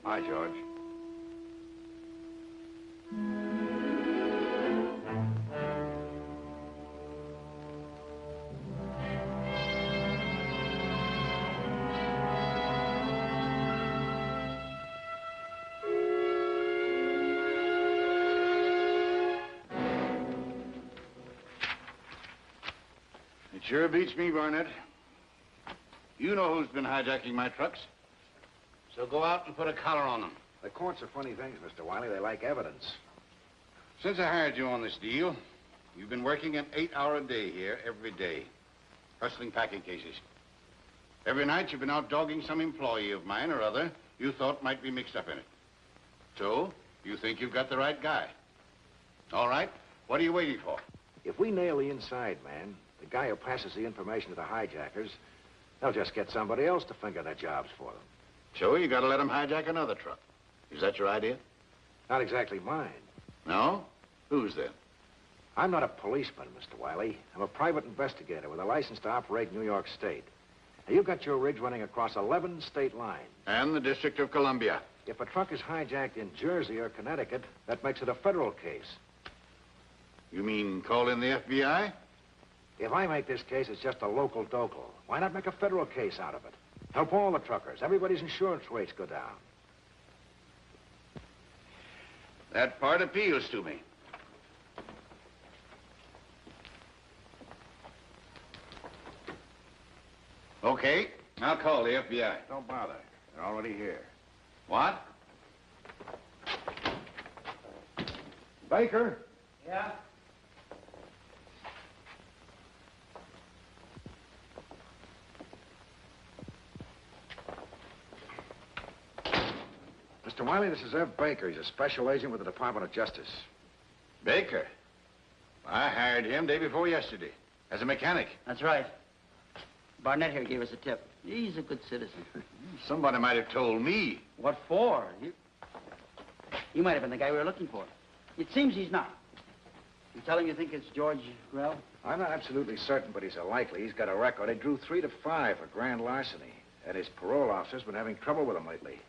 Hi, George. It sure beats me, Barnett. You know who's been hijacking my trucks. So go out and put a collar on them. The courts are funny things, Mr. Wiley. They like evidence. Since I hired you on this deal, you've been working an 8-hour day here every day, hustling packing cases. Every night you've been out dogging some employee of mine or other you thought might be mixed up in it. So, you think you've got the right guy. All right, what are you waiting for? If we nail the inside man, the guy who passes the information to the hijackers, they'll just get somebody else to finger their jobs for them. So you gotta let them hijack another truck. Is that your idea? Not exactly mine. No? Whose then? I'm not a policeman, Mr. Wiley. I'm a private investigator with a license to operate in New York State. Now, you've got your rigs running across 11 state lines. And the District of Columbia. If a truck is hijacked in Jersey or Connecticut, that makes it a federal case. You mean call in the FBI? If I make this case, it's just a local docal. Why not make a federal case out of it? Help all the truckers. Everybody's insurance rates go down. That part appeals to me. Okay, I'll call the FBI. Don't bother. They're already here. What? Baker? Yeah? Mr. Wiley, this is Ev Baker. He's a special agent with the Department of Justice. Baker? I hired him day before yesterday as a mechanic. That's right. Barnett here gave us a tip. He's a good citizen. Somebody might have told me. What for? You might have been the guy we were looking for. It seems he's not. You tell him you think it's George Ralph? I'm not absolutely certain, but he's a likely. He's got a record. He drew 3 to 5 for grand larceny. And his parole officer's been having trouble with him lately.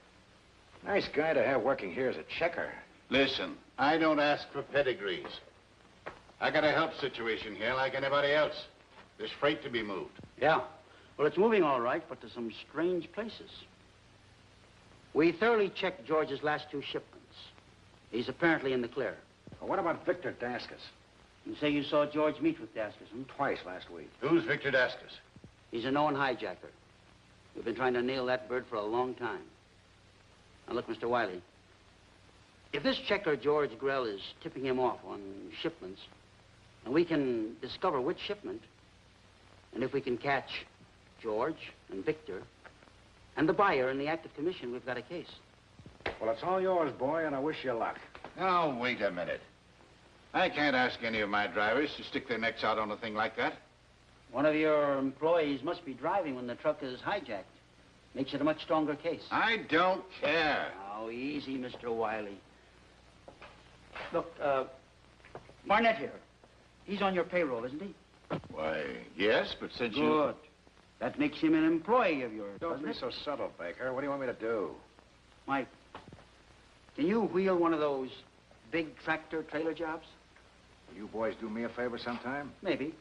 Nice guy to have working here as a checker. Listen, I don't ask for pedigrees. I got a help situation here like anybody else. There's freight to be moved. Yeah. Well, it's moving all right, but to some strange places. We thoroughly checked George's last 2 shipments. He's apparently in the clear. Well, what about Victor Daskus? You say you saw George meet with Daskus, hmm? Twice last week. Who's Victor Daskus? He's a known hijacker. We've been trying to nail that bird for a long time. Now, look, Mr. Wiley, if this checker, George Grell, is tipping him off on shipments, and we can discover which shipment, and if we can catch George and Victor and the buyer in the act of commission, we've got a case. Well, it's all yours, boy, and I wish you luck. Now, wait a minute. I can't ask any of my drivers to stick their necks out on a thing like that. One of your employees must be driving when the truck is hijacked. Makes it a much stronger case. I don't care. Oh, easy, Mr. Wiley. Look, Barnett here. He's on your payroll, isn't he? Why, yes, but since you... Good. That makes him an employee of yours, Don't doesn't be it? so subtle, Baker. What do you want me to do? Mike, can you wheel one of those big tractor-trailer jobs? Will you boys do me a favor sometime? Maybe.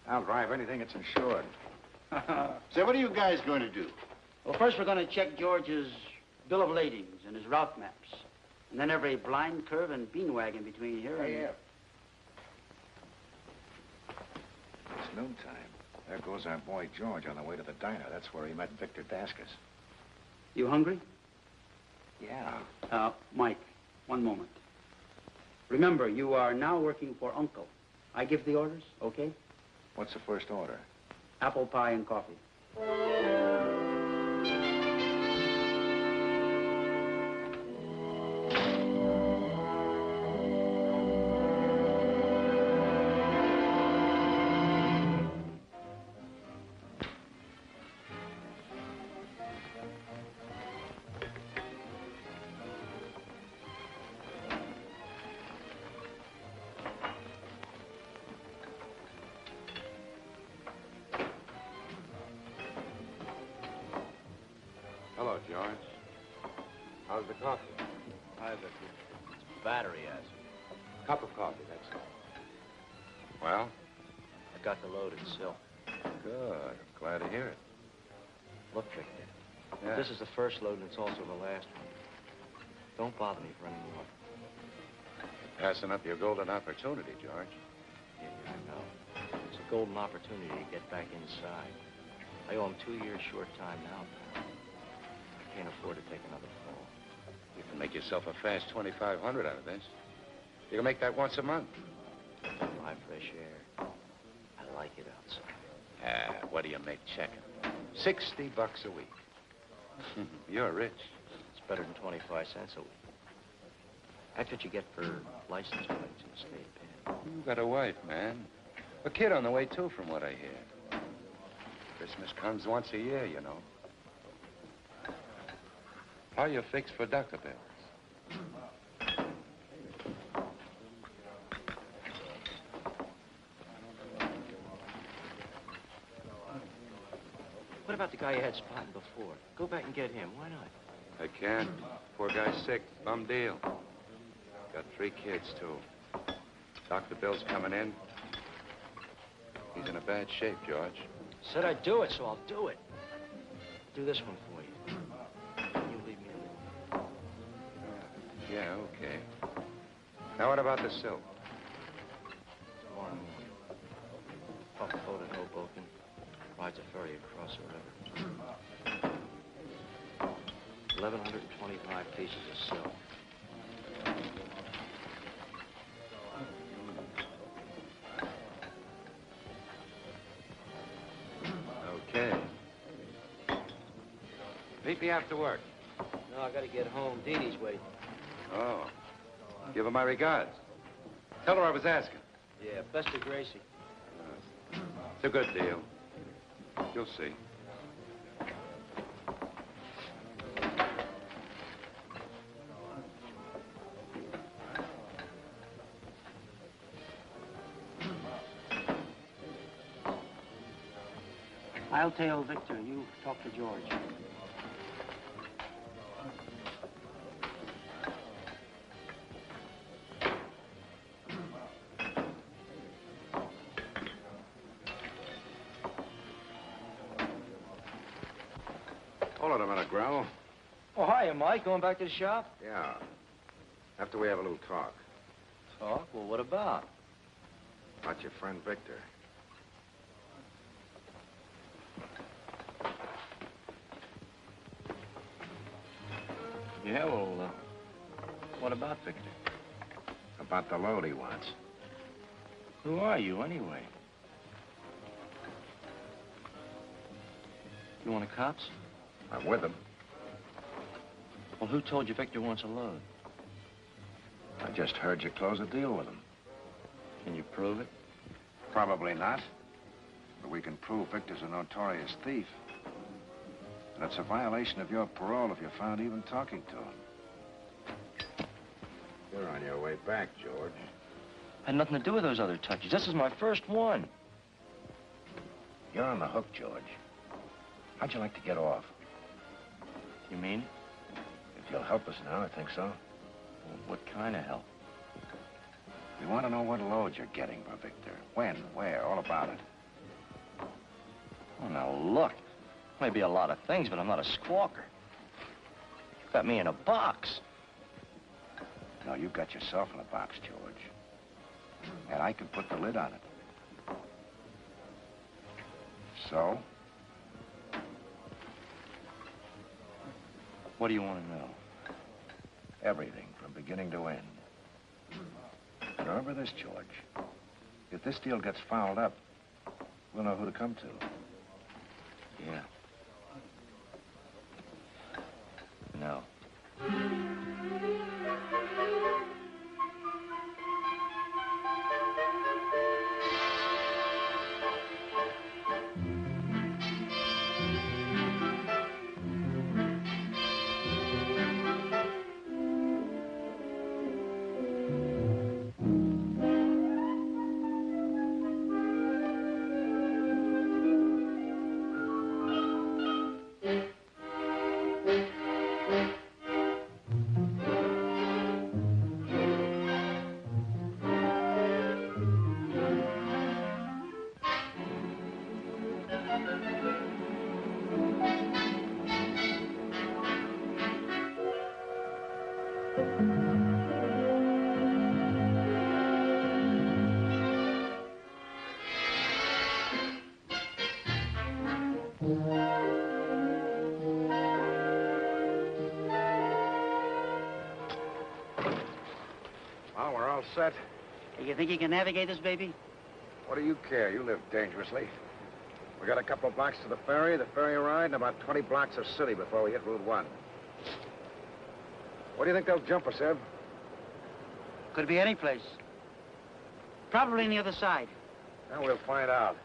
I'll drive anything that's insured. So what are you guys going to do? Well, first we're going to check George's bill of ladings and his route maps. And then every blind curve and bean wagon between here and... Yeah. It's noontime. There goes our boy George on the way to the diner. That's where he met Victor Daskus. You hungry? Yeah. Mike, one moment. Remember, you are now working for Uncle. I give the orders, okay? What's the first order? Apple pie and coffee. Hello, George. How's the coffee? Hi, Victor. It's battery acid. Cup of coffee, that's all. Well? I got the load in Silk. Good. I'm glad to hear it. Look, Victor. Yeah. This is the first load, and it's also the last one. Don't bother me for any more. Passing up your golden opportunity, George. Yeah, I know. It's a golden opportunity to get back inside. I owe him 2 years short time now, pal. I can't afford to take another fall. You can make yourself a fast 2,500 out of this. You can make that once a month. My fresh air. I like it outside. Ah, what do you make checking? $60 a week. You're rich. It's better than 25 cents a week. That's what you get for license plates in the state pen. You got a wife, man. A kid on the way, too, from what I hear. Christmas comes once a year, you know. How you fixed for doctor bills? What about the guy you had spotting before? Go back and get him. Why not? I can't. Poor guy's sick. Bum deal. Got 3 kids, too. Doctor bill's coming in. He's in a bad shape, George. Said I'd do it, so I'll do it. Do this one for you. You leave me alone. Yeah, okay. Now, what about the silk? Tomorrow morning. Off the boat at Hoboken. Rides a ferry across the river. 1,125 pieces of silk. Okay. Meet me after work. No, I gotta get home. Dee Dee's waiting. Oh. Give her my regards. Tell her I was asking. Yeah, best of Gracie. It's a good deal. You'll see. I'll tell Victor. You talk to George. Hold on a minute, Grell. Oh, hiya, Mike. Going back to the shop? Yeah. After we have a little talk. Talk? Well, what about? About your friend Victor. Yeah, well, what about Victor? About the load he wants. Who are you, anyway? You want the cops? I'm with him. Well, who told you Victor wants a load? I just heard you close a deal with him. Can you prove it? Probably not. But we can prove Victor's a notorious thief. And it's a violation of your parole if you're found even talking to him. You're on your way back, George. Had nothing to do with those other touches. This is my first one. You're on the hook, George. How'd you like to get off? You mean? If you'll help us now, I think so. Well, what kind of help? We want to know what load you're getting for Victor. When, where, all about it. Oh, now, look. May be a lot of things, but I'm not a squawker. You got me in a box. No, you got yourself in a box, George. And I can put the lid on it. So? What do you want to know? Everything, from beginning to end. And remember this, George. If this deal gets fouled up, we'll know who to come to. Yeah. No. Well, we're all set. You think you can navigate this baby? What do you care? You live dangerously. We got a couple of blocks to the ferry ride, and about 20 blocks of city before we hit Route 1. Where do you think they'll jump us, Eb? Could be any place. Probably on the other side. Now we'll find out.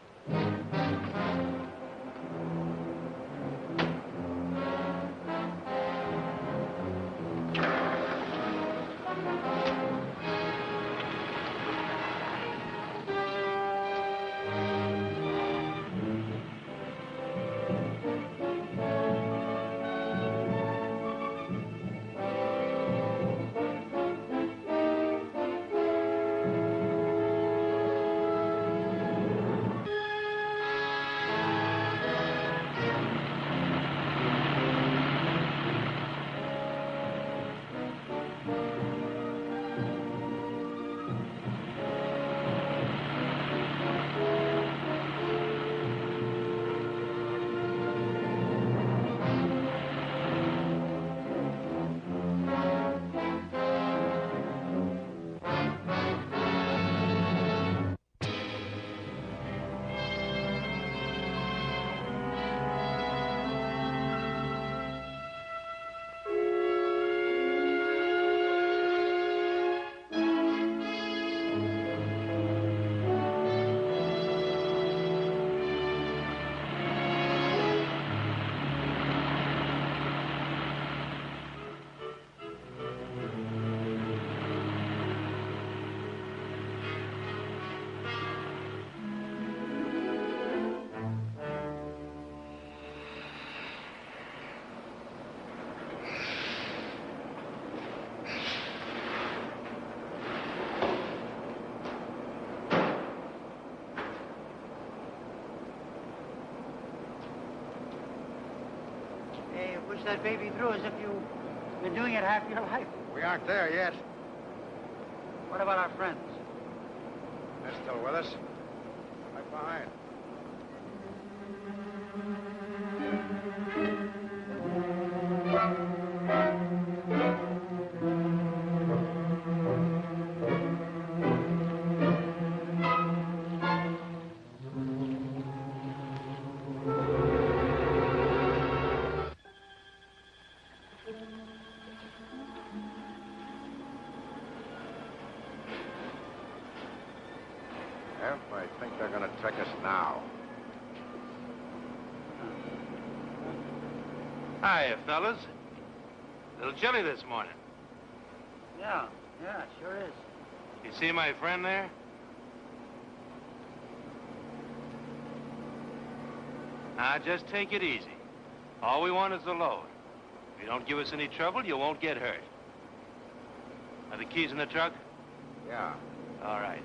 Push that baby through as if you've been doing it half your life. We aren't there yet. What about our friends? They're still with us. Right behind. Check us now. Hiya, fellas. A little chilly this morning. Yeah, it sure is. You see my friend there? Now, just take it easy. All we want is the load. If you don't give us any trouble, you won't get hurt. Are the keys in the truck? Yeah. All right.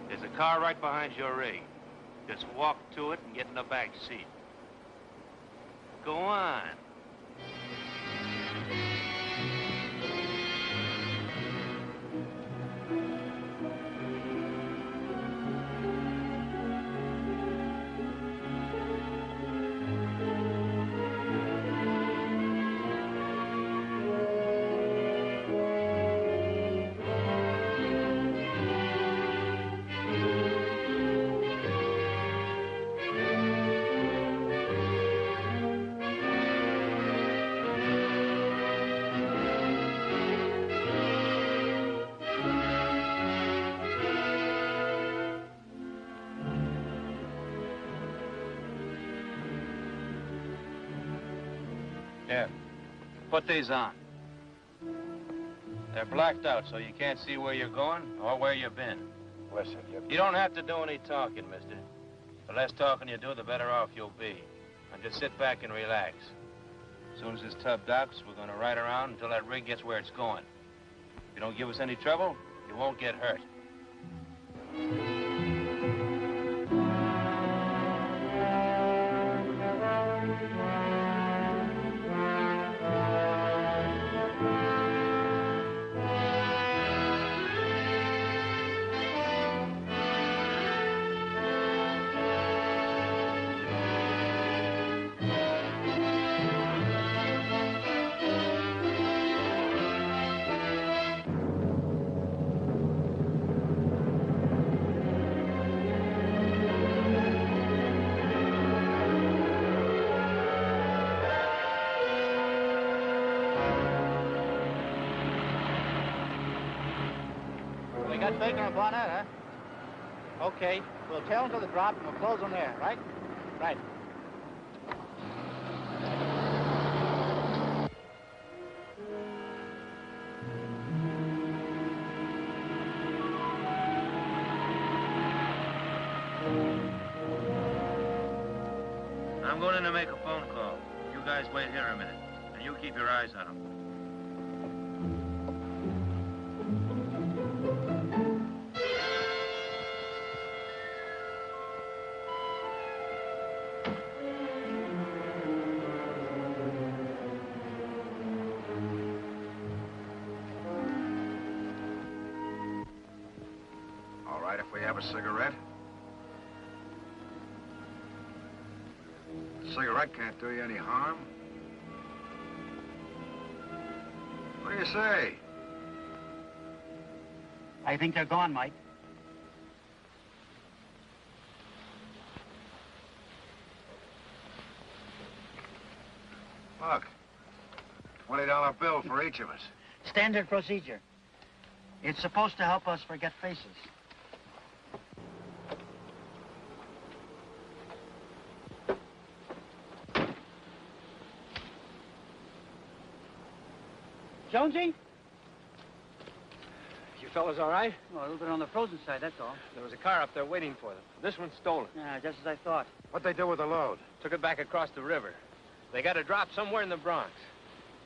There's a car right behind your rig. Just walk to it and get in the back seat. Go on. Here, put these on. They're blacked out, so you can't see where you're going or where you've been. Listen, You don't have to do any talking, mister. The less talking you do, the better off you'll be. And just sit back and relax. As soon as this tub docks, we're going to ride around until that rig gets where it's going. If you don't give us any trouble, you won't get hurt. We got Baker and Barnett, huh? Okay, we'll tail them to the drop and we'll close them there, right? Right. I'm going in to make a phone call. You guys wait here a minute, and you keep your eyes on them. All right, if we have a cigarette? A cigarette can't do you any harm. What do you say? I think they're gone, Mike. Look, $20 bill for each of us. Standard procedure. It's supposed to help us forget faces. Jonesy? You fellas all right? Oh, a little bit on the frozen side, that's all. There was a car up there waiting for them. This one's stolen. Yeah, just as I thought. What'd they do with the load? Took it back across the river. They got a drop somewhere in the Bronx.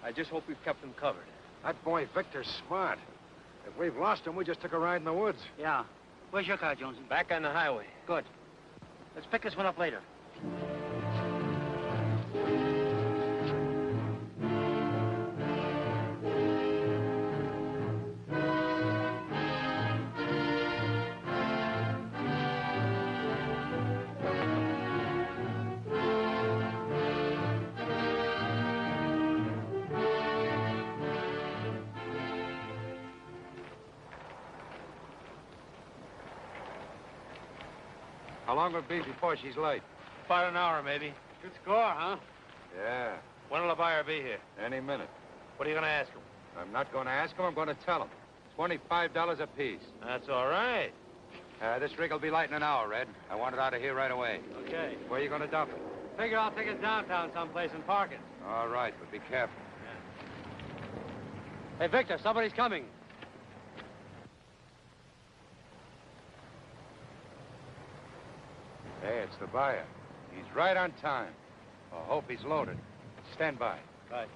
I just hope we've kept them covered. That boy Victor's smart. If we've lost him, we just took a ride in the woods. Yeah. Where's your car, Jonesy? Back on the highway. Good. Let's pick this one up later. How long will it be before she's late? About an hour, maybe. Good score, huh? Yeah, When'll the buyer be here? any minute. What are you going to ask him? I'm not going to ask him, I'm going to tell him. $25 apiece. That's all right. This rig will be light in an hour, Red. I want it out of here right away. Okay. Where are you going to dump it? Figure I'll take it downtown someplace and park it. All right, but be careful. Hey, Victor, somebody's coming. Hey, it's the buyer. He's right on time. I hope he's loaded. Stand by. Right.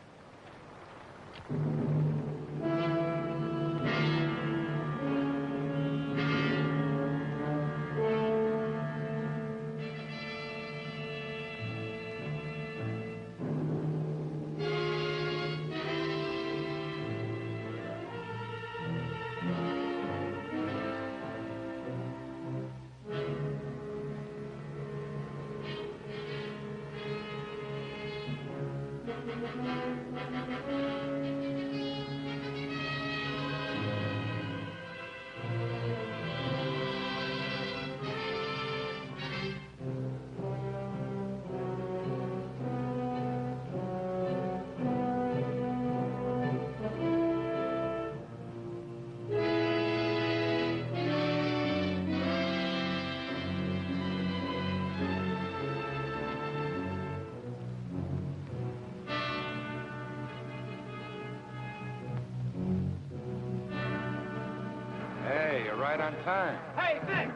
Hey, you're right on time. Hey, Vic!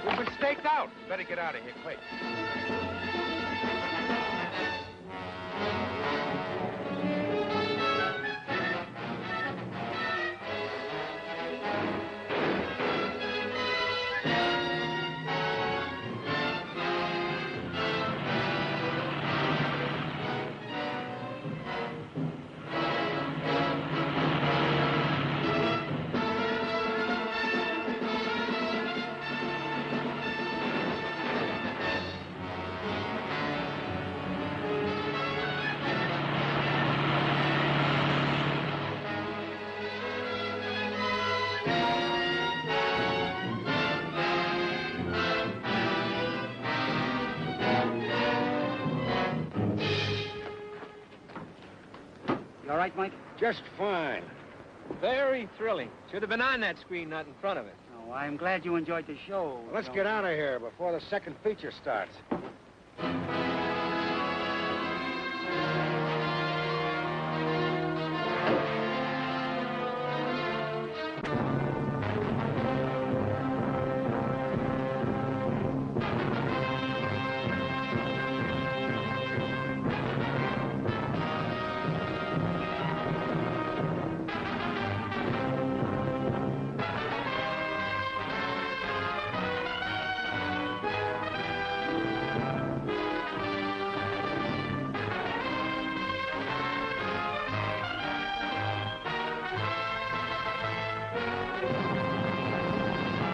We've been staked out. Better get out of here quick. You all right, Mike? Just fine. Very thrilling. Should have been on that screen, not in front of it. Oh, I'm glad you enjoyed the show. Let's get out of here before the second feature starts.